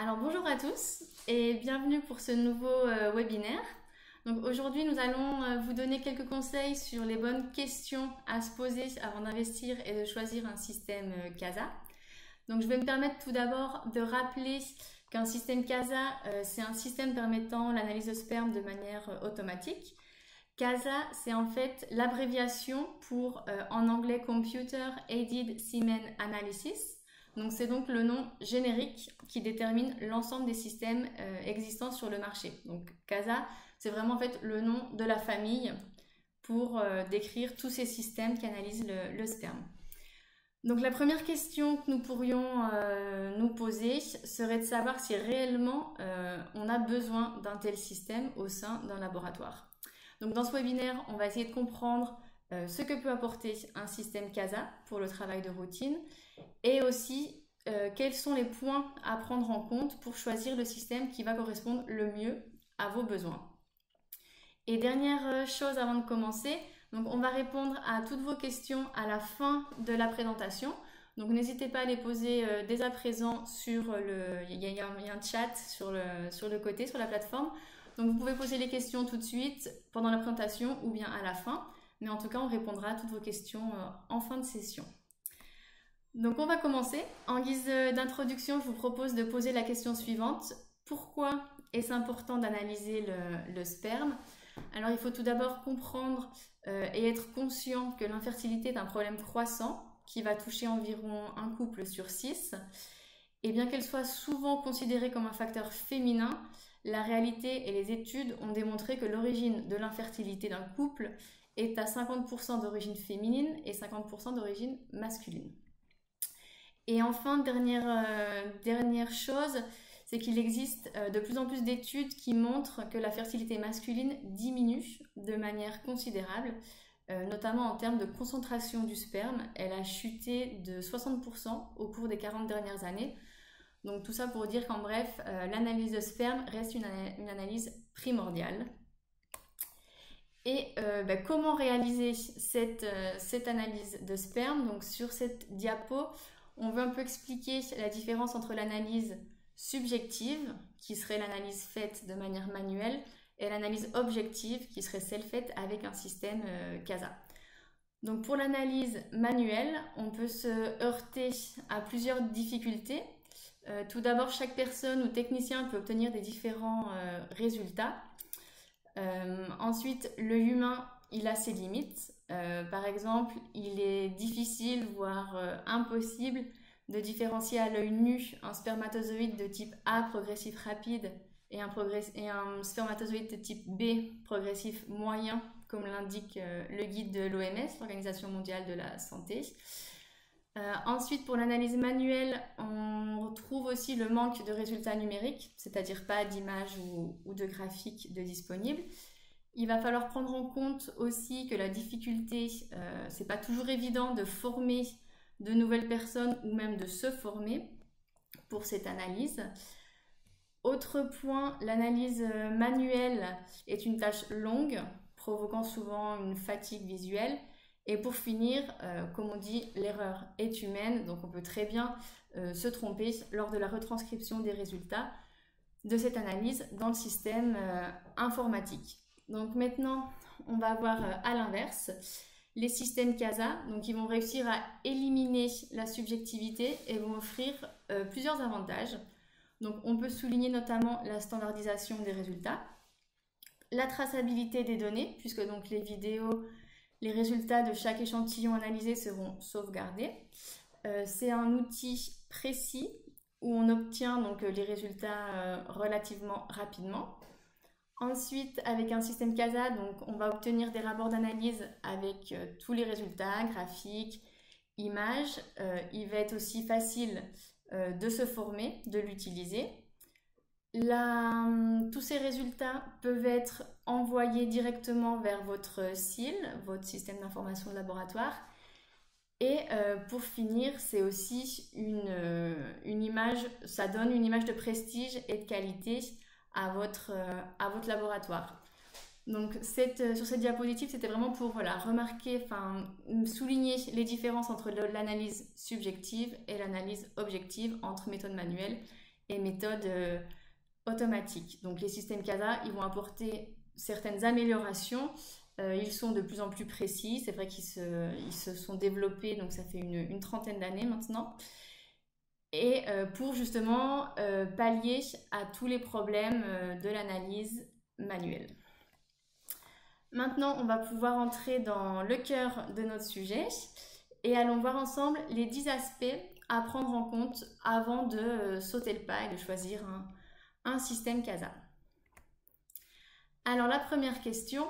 Alors bonjour à tous et bienvenue pour ce nouveau webinaire. Donc aujourd'hui nous allons vous donner quelques conseils sur les bonnes questions à se poser avant d'investir et de choisir un système CASA. Donc je vais me permettre tout d'abord de rappeler qu'un système CASA c'est un système permettant l'analyse de sperme de manière automatique. CASA c'est en fait l'abréviation pour en anglais Computer Aided Semen Analysis. Donc c'est donc le nom générique qui détermine l'ensemble des systèmes existants sur le marché. Donc CASA, c'est vraiment en fait le nom de la famille pour décrire tous ces systèmes qui analysent le sperme. Donc la première question que nous pourrions nous poser serait de savoir si réellement on a besoin d'un tel système au sein d'un laboratoire. Donc dans ce webinaire, on va essayer de comprendre ce que peut apporter un système CASA pour le travail de routine et aussi quels sont les points à prendre en compte pour choisir le système qui va correspondre le mieux à vos besoins. Et dernière chose avant de commencer, donc on va répondre à toutes vos questions à la fin de la présentation. Donc n'hésitez pas à les poser dès à présent sur il y a un chat sur le côté, sur la plateforme. Donc vous pouvez poser les questions tout de suite pendant la présentation ou bien à la fin. Mais en tout cas, on répondra à toutes vos questions en fin de session. Donc on va commencer. En guise d'introduction, je vous propose de poser la question suivante. Pourquoi est-ce important d'analyser le sperme? Alors il faut tout d'abord comprendre et être conscient que l'infertilité est un problème croissant qui va toucher environ un couple sur 6. Et bien qu'elle soit souvent considérée comme un facteur féminin, la réalité et les études ont démontré que l'origine de l'infertilité d'un couple est à 50% d'origine féminine et 50% d'origine masculine. Et enfin, dernière chose, c'est qu'il existe de plus en plus d'études qui montrent que la fertilité masculine diminue de manière considérable, notamment en termes de concentration du sperme. Elle a chuté de 60% au cours des 40 dernières années. Donc tout ça pour dire qu'en bref, l'analyse de sperme reste une analyse primordiale. Et comment réaliser cette analyse de sperme? Donc sur cette diapo, on veut un peu expliquer la différence entre l'analyse subjective, qui serait l'analyse faite de manière manuelle, et l'analyse objective, qui serait celle faite avec un système CASA. Donc pour l'analyse manuelle, on peut se heurter à plusieurs difficultés. Tout d'abord, chaque personne ou technicien peut obtenir des différents résultats. Ensuite, l'œil humain, il a ses limites. Par exemple, il est difficile, voire impossible, de différencier à l'œil nu un spermatozoïde de type A progressif rapide et un spermatozoïde de type B progressif moyen, comme l'indique le guide de l'OMS, l'Organisation mondiale de la santé. Ensuite, pour l'analyse manuelle, on retrouve aussi le manque de résultats numériques, c'est-à-dire pas d'images ou de graphiques de disponibles. Il va falloir prendre en compte aussi que la difficulté, c'est pas toujours évident de former de nouvelles personnes ou même de se former pour cette analyse. Autre point, l'analyse manuelle est une tâche longue, provoquant souvent une fatigue visuelle. Et pour finir, comme on dit, l'erreur est humaine, donc on peut très bien se tromper lors de la retranscription des résultats de cette analyse dans le système informatique. Donc maintenant, on va voir à l'inverse les systèmes CASA, donc ils vont réussir à éliminer la subjectivité et vont offrir plusieurs avantages. Donc on peut souligner notamment la standardisation des résultats, la traçabilité des données, puisque donc les résultats de chaque échantillon analysé seront sauvegardés. C'est un outil précis où on obtient donc les résultats relativement rapidement. Ensuite, avec un système CASA, donc, on va obtenir des rapports d'analyse avec tous les résultats, graphiques, images. Il va être aussi facile de se former, de l'utiliser. Tous ces résultats peuvent être envoyés directement vers votre SIL, votre système d'information de laboratoire. Et pour finir, c'est aussi une image, ça donne une image de prestige et de qualité à votre laboratoire. Donc sur cette diapositive, c'était vraiment pour remarquer, souligner les différences entre l'analyse subjective et l'analyse objective entre méthode manuelle et méthode automatique. Donc les systèmes CASA, ils vont apporter certaines améliorations. Ils sont de plus en plus précis. C'est vrai qu'ils se sont développés, donc ça fait une trentaine d'années maintenant. Et pour justement pallier à tous les problèmes de l'analyse manuelle. Maintenant, on va pouvoir entrer dans le cœur de notre sujet et allons voir ensemble les 10 aspects à prendre en compte avant de sauter le pas et de choisir un système CASA. Alors la première question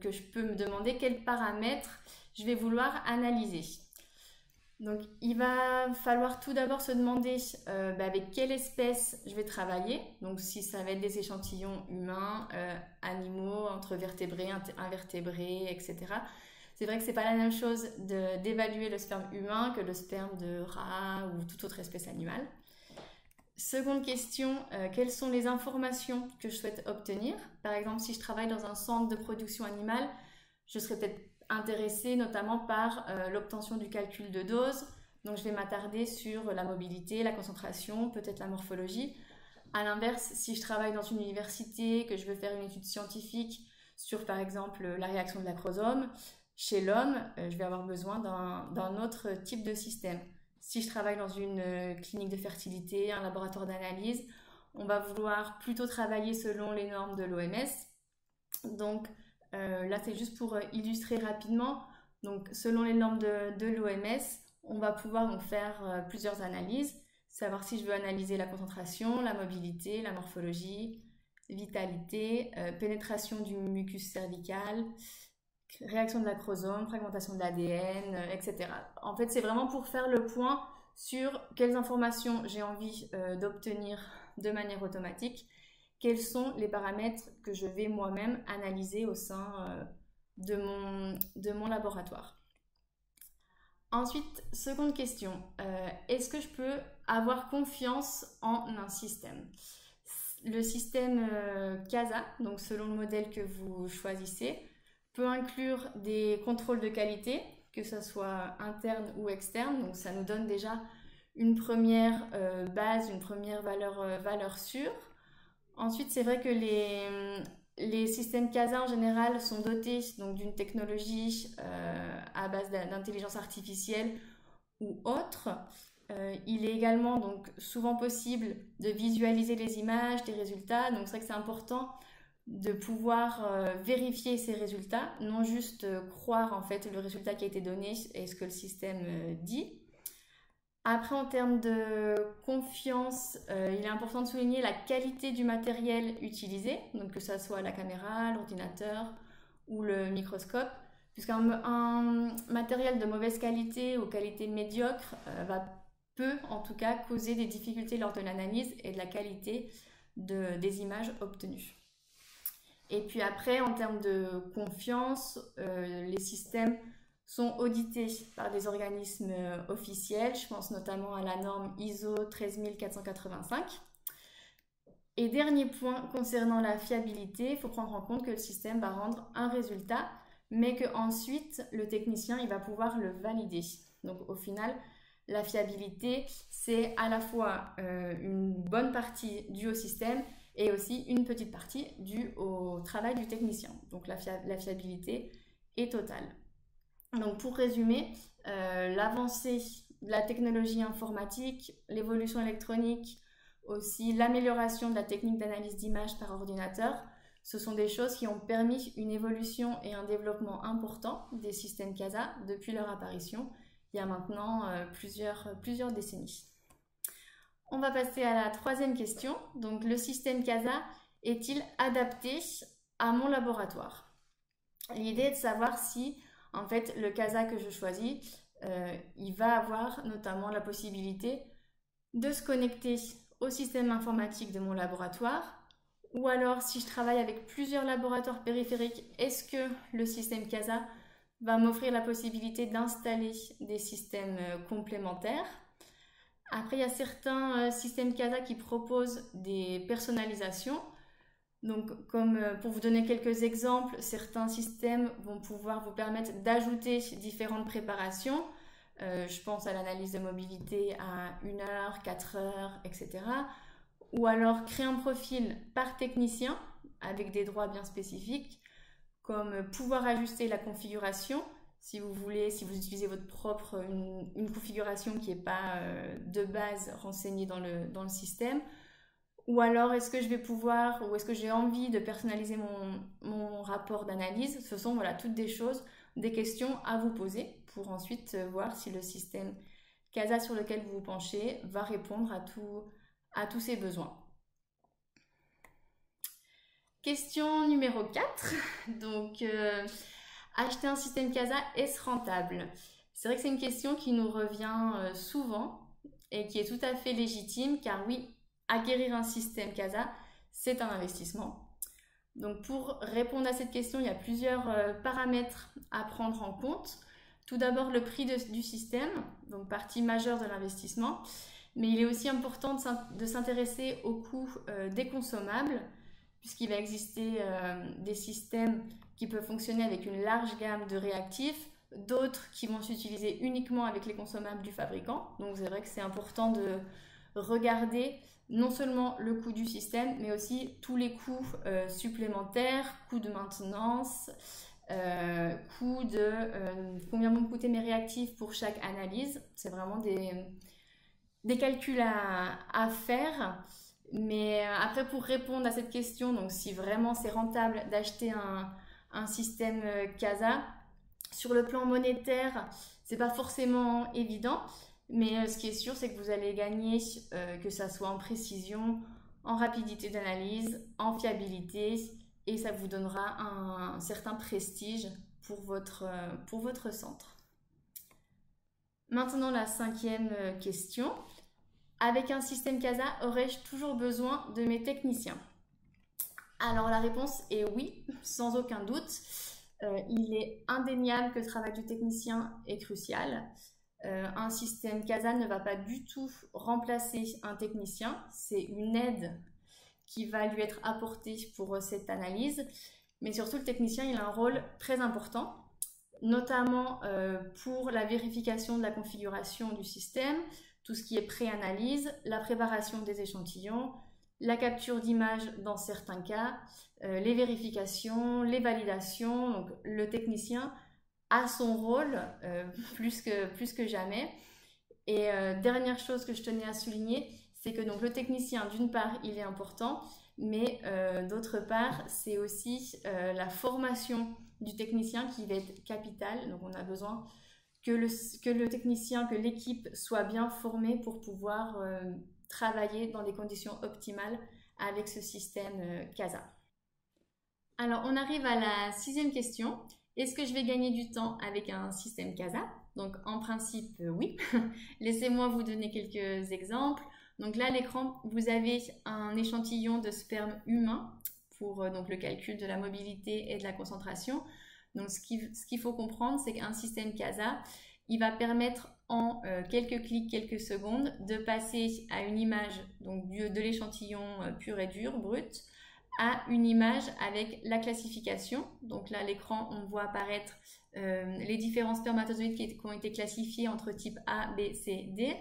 que je peux me demander, quels paramètres je vais vouloir analyser. Donc il va falloir tout d'abord se demander avec quelle espèce je vais travailler. Donc si ça va être des échantillons humains, animaux, entre vertébrés, invertébrés, etc. C'est vrai que c'est pas la même chose d'évaluer le sperme humain que le sperme de rat ou toute autre espèce animale. Seconde question, quelles sont les informations que je souhaite obtenir? Par exemple, si je travaille dans un centre de production animale, je serais peut-être intéressée notamment par l'obtention du calcul de dose. Donc je vais m'attarder sur la mobilité, la concentration, peut-être la morphologie. À l'inverse, si je travaille dans une université, que je veux faire une étude scientifique sur par exemple la réaction de l'acrosome, chez l'homme, je vais avoir besoin d'un autre type de système. Si je travaille dans une clinique de fertilité, un laboratoire d'analyse, on va vouloir plutôt travailler selon les normes de l'OMS. Donc là, c'est juste pour illustrer rapidement. Donc, selon les normes de l'OMS, on va pouvoir donc faire plusieurs analyses, savoir si je veux analyser la concentration, la mobilité, la morphologie, vitalité, pénétration du mucus cervical, réaction de l'acrosome, fragmentation de l'ADN, etc. En fait, c'est vraiment pour faire le point sur quelles informations j'ai envie d'obtenir de manière automatique, quels sont les paramètres que je vais moi-même analyser au sein de mon laboratoire. Ensuite, seconde question, est-ce que je peux avoir confiance en un système? Le système CASA, donc selon le modèle que vous choisissez, peut inclure des contrôles de qualité, que ce soit interne ou externe. Donc ça nous donne déjà une première base, une première valeur sûre. Ensuite, c'est vrai que les systèmes CASA en général sont dotés d'une technologie à base d'intelligence artificielle ou autre. Il est également donc souvent possible de visualiser les images, des résultats. Donc c'est vrai que c'est important de pouvoir vérifier ces résultats, non juste croire en fait le résultat qui a été donné et ce que le système dit. Après, en termes de confiance, il est important de souligner la qualité du matériel utilisé, donc que ce soit la caméra, l'ordinateur ou le microscope, puisqu'un matériel de mauvaise qualité ou qualité médiocre peut en tout cas causer des difficultés lors de l'analyse et de la qualité des images obtenues. Et puis après, en termes de confiance, les systèmes sont audités par des organismes officiels. Je pense notamment à la norme ISO 13485. Et dernier point concernant la fiabilité, il faut prendre en compte que le système va rendre un résultat, mais qu'ensuite le technicien il va pouvoir le valider. Donc au final, la fiabilité, c'est à la fois une bonne partie due au système et aussi une petite partie due au travail du technicien. Donc la fiabilité est totale. Donc pour résumer, l'avancée de la technologie informatique, l'évolution électronique, aussi l'amélioration de la technique d'analyse d'images par ordinateur, ce sont des choses qui ont permis une évolution et un développement important des systèmes CASA depuis leur apparition, il y a maintenant plusieurs décennies. On va passer à la troisième question. Donc le système CASA est-il adapté à mon laboratoire? L'idée est de savoir si en fait le CASA que je choisis, il va avoir notamment la possibilité de se connecter au système informatique de mon laboratoire, ou alors si je travaille avec plusieurs laboratoires périphériques, est-ce que le système CASA va m'offrir la possibilité d'installer des systèmes complémentaires? Après, il y a certains systèmes CASA qui proposent des personnalisations. Donc, comme pour vous donner quelques exemples, certains systèmes vont pouvoir vous permettre d'ajouter différentes préparations. Je pense à l'analyse de mobilité à 1 heure, 4 heures, etc. Ou alors créer un profil par technicien avec des droits bien spécifiques, comme pouvoir ajuster la configuration si vous voulez, si vous utilisez votre propre, une configuration qui n'est pas de base renseignée dans le système. Ou alors, est-ce que je vais pouvoir, ou est-ce que j'ai envie de personnaliser mon rapport d'analyse? Ce sont voilà, toutes des choses, des questions à vous poser pour ensuite voir si le système CASA sur lequel vous vous penchez va répondre à tous ces besoins. Question numéro 4. Donc, acheter un système CASA, est-ce rentable? C'est vrai que c'est une question qui nous revient souvent et qui est tout à fait légitime, car oui, acquérir un système CASA, c'est un investissement. Donc pour répondre à cette question, il y a plusieurs paramètres à prendre en compte. Tout d'abord, le prix du système, donc partie majeure de l'investissement. Mais il est aussi important de s'intéresser au coût des consommables, puisqu'il va exister des systèmes qui peuvent fonctionner avec une large gamme de réactifs, d'autres qui vont s'utiliser uniquement avec les consommables du fabricant. Donc c'est vrai que c'est important de regarder non seulement le coût du système, mais aussi tous les coûts supplémentaires, coûts de maintenance, coûts de combien vont coûter mes réactifs pour chaque analyse. C'est vraiment des calculs à faire. Mais après, pour répondre à cette question, donc si vraiment c'est rentable d'acheter un système CASA, sur le plan monétaire, c'est pas forcément évident. Mais ce qui est sûr, c'est que vous allez gagner, que ça soit en précision, en rapidité d'analyse, en fiabilité, et ça vous donnera un certain prestige pour votre centre. Maintenant, la 5e question. Avec un système CASA, aurais-je toujours besoin de mes techniciens? Alors la réponse est oui, sans aucun doute. Il est indéniable que le travail du technicien est crucial. Un système CASA ne va pas du tout remplacer un technicien, c'est une aide qui va lui être apportée pour cette analyse, mais surtout le technicien il a un rôle très important, notamment pour la vérification de la configuration du système, tout ce qui est pré-analyse, la préparation des échantillons, la capture d'images dans certains cas, les vérifications, les validations. Donc le technicien a son rôle plus que jamais. Et dernière chose que je tenais à souligner, c'est que donc, le technicien, d'une part, il est important, mais d'autre part, c'est aussi la formation du technicien qui va être capitale. Donc on a besoin que le technicien, que l'équipe soit bien formée pour pouvoir travailler dans des conditions optimales avec ce système CASA. Alors on arrive à la 6e question. Est-ce que je vais gagner du temps avec un système CASA? Donc en principe oui. Laissez-moi vous donner quelques exemples. Donc là à l'écran vous avez un échantillon de sperme humain pour donc, le calcul de la mobilité et de la concentration. Donc ce qu'il faut comprendre, c'est qu'un système CASA, il va permettre en quelques clics, quelques secondes, de passer à une image donc, de l'échantillon pur et dur, brut, à une image avec la classification. Donc là à l'écran on voit apparaître les différents spermatozoïdes qui ont été classifiés entre type A, B, C, D.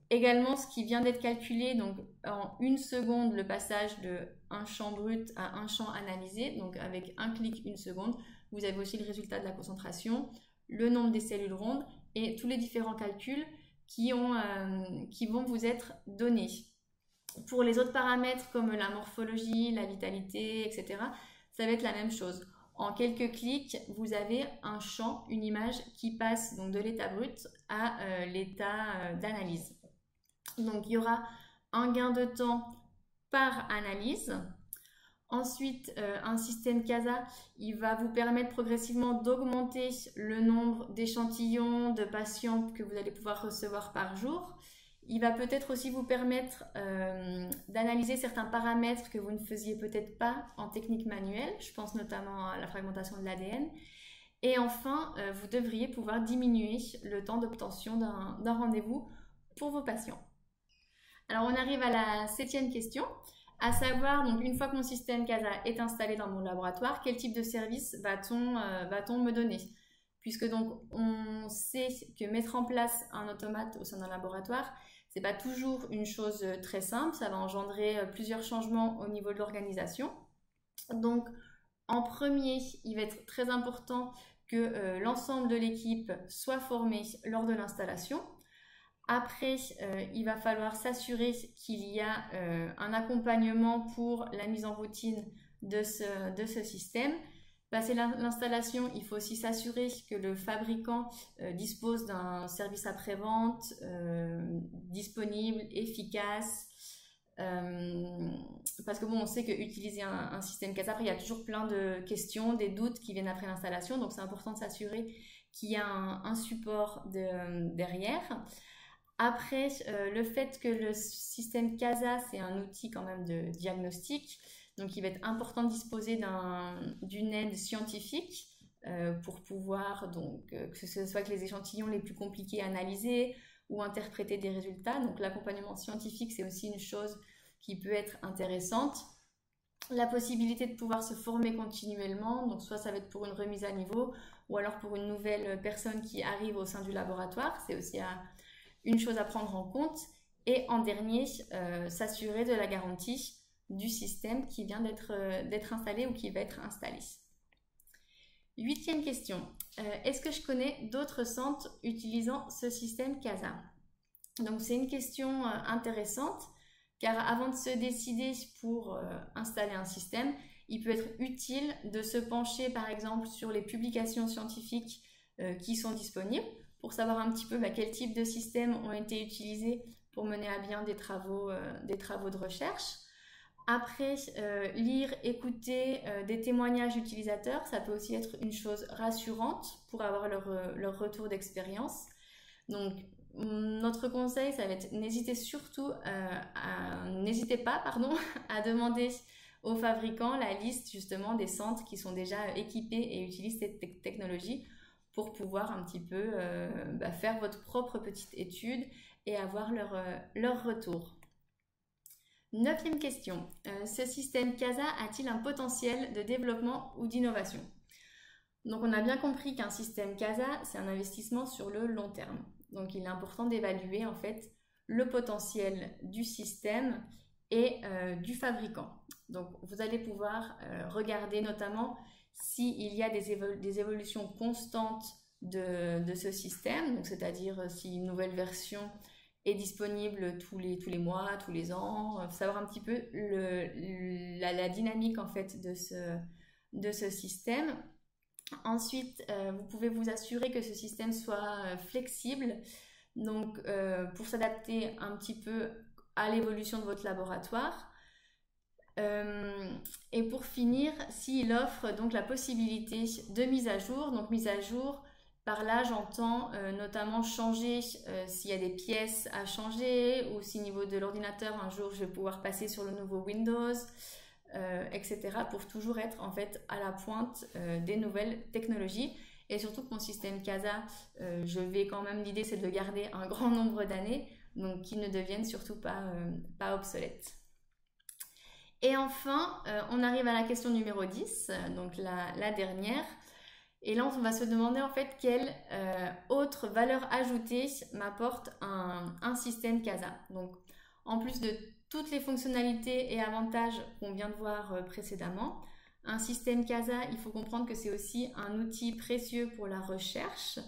Également ce qui vient d'être calculé, donc en 1 seconde le passage de un champ brut à un champ analysé, donc avec un clic 1 seconde. Vous avez aussi le résultat de la concentration, le nombre des cellules rondes et tous les différents calculs qui vont vous être donnés. Pour les autres paramètres comme la morphologie, la vitalité, etc., ça va être la même chose. En quelques clics, vous avez un champ, une image qui passe donc de l'état brut à l'état d'analyse. Donc il y aura un gain de temps par analyse. Ensuite, un système CASA, il va vous permettre progressivement d'augmenter le nombre d'échantillons de patients que vous allez pouvoir recevoir par jour. Il va peut-être aussi vous permettre d'analyser certains paramètres que vous ne faisiez peut-être pas en technique manuelle. Je pense notamment à la fragmentation de l'ADN. Et enfin, vous devriez pouvoir diminuer le temps d'obtention d'un rendez-vous pour vos patients. Alors, on arrive à la 7e question. À savoir, donc une fois que mon système CASA est installé dans mon laboratoire, quel type de service va-t-on me donner? puisque donc on sait que mettre en place un automate au sein d'un laboratoire, c'est pas toujours une chose très simple, ça va engendrer plusieurs changements au niveau de l'organisation. Donc en premier, il va être très important que l'ensemble de l'équipe soit formée lors de l'installation. Après, il va falloir s'assurer qu'il y a un accompagnement pour la mise en routine de ce système. Passer l'installation, il faut aussi s'assurer que le fabricant dispose d'un service après-vente disponible, efficace. Parce que bon, on sait qu'utiliser un système CASA, après il y a toujours plein de questions, des doutes qui viennent après l'installation, donc c'est important de s'assurer qu'il y a un support derrière. Après, le fait que le système CASA, c'est un outil quand même de diagnostic, donc il va être important de disposer d'une aide scientifique pour pouvoir, donc, que ce soit que les échantillons les plus compliqués à analyser ou interpréter des résultats. Donc l'accompagnement scientifique, c'est aussi une chose qui peut être intéressante. La possibilité de pouvoir se former continuellement, donc soit ça va être pour une remise à niveau ou alors pour une nouvelle personne qui arrive au sein du laboratoire, c'est aussi une chose à prendre en compte. Et en dernier, s'assurer de la garantie du système qui vient d'être installé ou qui va être installé. 8e question. Est-ce que je connais d'autres centres utilisant ce système CASA? Donc c'est une question intéressante, car avant de se décider pour installer un système, il peut être utile de se pencher par exemple sur les publications scientifiques qui sont disponibles pour savoir un petit peu quel type de systèmes ont été utilisés pour mener à bien des travaux de recherche. Après, lire, écouter des témoignages d'utilisateurs, ça peut aussi être une chose rassurante pour avoir leur retour d'expérience. Donc, notre conseil, ça va être n'hésitez pas à demander aux fabricants la liste justement des centres qui sont déjà équipés et utilisent cette technologie pour pouvoir un petit peu faire votre propre petite étude et avoir leur retour. 9e question. Ce système CASA a-t-il un potentiel de développement ou d'innovation? Donc on a bien compris qu'un système CASA, c'est un investissement sur le long terme. Donc il est important d'évaluer en fait le potentiel du système et du fabricant. Donc vous allez pouvoir regarder notamment s'il y a des évolutions constantes de ce système, donc c'est-à-dire si une nouvelle version est disponible tous les mois, tous les ans, savoir un petit peu la dynamique en fait de ce système. Ensuite, vous pouvez vous assurer que ce système soit flexible, donc pour s'adapter un petit peu à l'évolution de votre laboratoire. Et pour finir, s'il offre donc la possibilité de mise à jour, donc mise à jour, par là, j'entends notamment changer s'il y a des pièces à changer ou si au niveau de l'ordinateur, un jour, je vais pouvoir passer sur le nouveau Windows, etc. pour toujours être en fait à la pointe des nouvelles technologies. Et surtout que mon système CASA, l'idée c'est de le garder un grand nombre d'années, donc qu'il ne devienne surtout pas obsolète. Et enfin, on arrive à la question numéro 10, donc la dernière. Et là, on va se demander en fait quelle autre valeur ajoutée m'apporte un système CASA. Donc, en plus de toutes les fonctionnalités et avantages qu'on vient de voir précédemment, un système CASA, il faut comprendre que c'est aussi un outil précieux pour la recherche.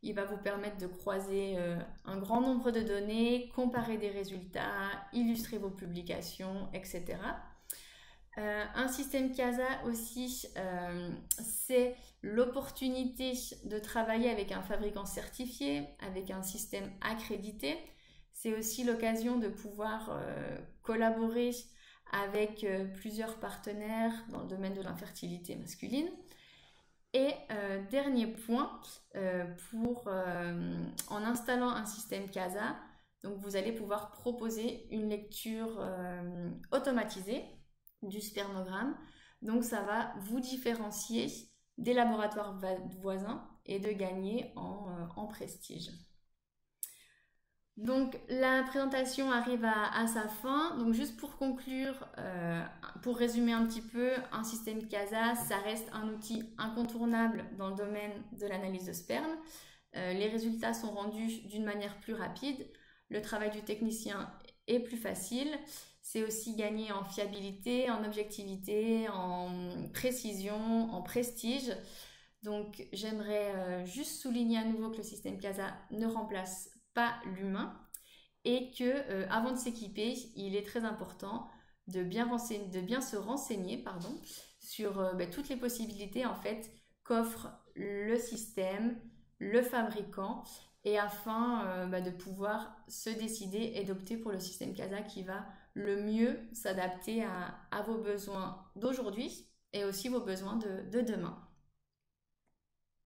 Il va vous permettre de croiser un grand nombre de données, comparer des résultats, illustrer vos publications, etc. Un système CASA aussi, c'est l'opportunité de travailler avec un fabricant certifié, avec un système accrédité. C'est aussi l'occasion de pouvoir collaborer avec plusieurs partenaires dans le domaine de l'infertilité masculine. Et dernier point, en installant un système CASA, donc vous allez pouvoir proposer une lecture automatisée du spermogramme. Donc ça va vous différencier des laboratoires voisins et de gagner en prestige. Donc la présentation arrive à sa fin. Donc juste pour conclure, pour résumer un petit peu, un système CASA, ça reste un outil incontournable dans le domaine de l'analyse de sperme. Les résultats sont rendus d'une manière plus rapide. Le travail du technicien est plus facile. C'est aussi gagné en fiabilité, en objectivité, en précision, en prestige. Donc j'aimerais juste souligner à nouveau que le système CASA ne remplace pas l'humain et que avant de s'équiper, il est très important de bien se renseigner sur toutes les possibilités en fait qu'offre le système, le fabricant et afin de pouvoir se décider et d'opter pour le système CASA qui va le mieux s'adapter à vos besoins d'aujourd'hui et aussi vos besoins de demain.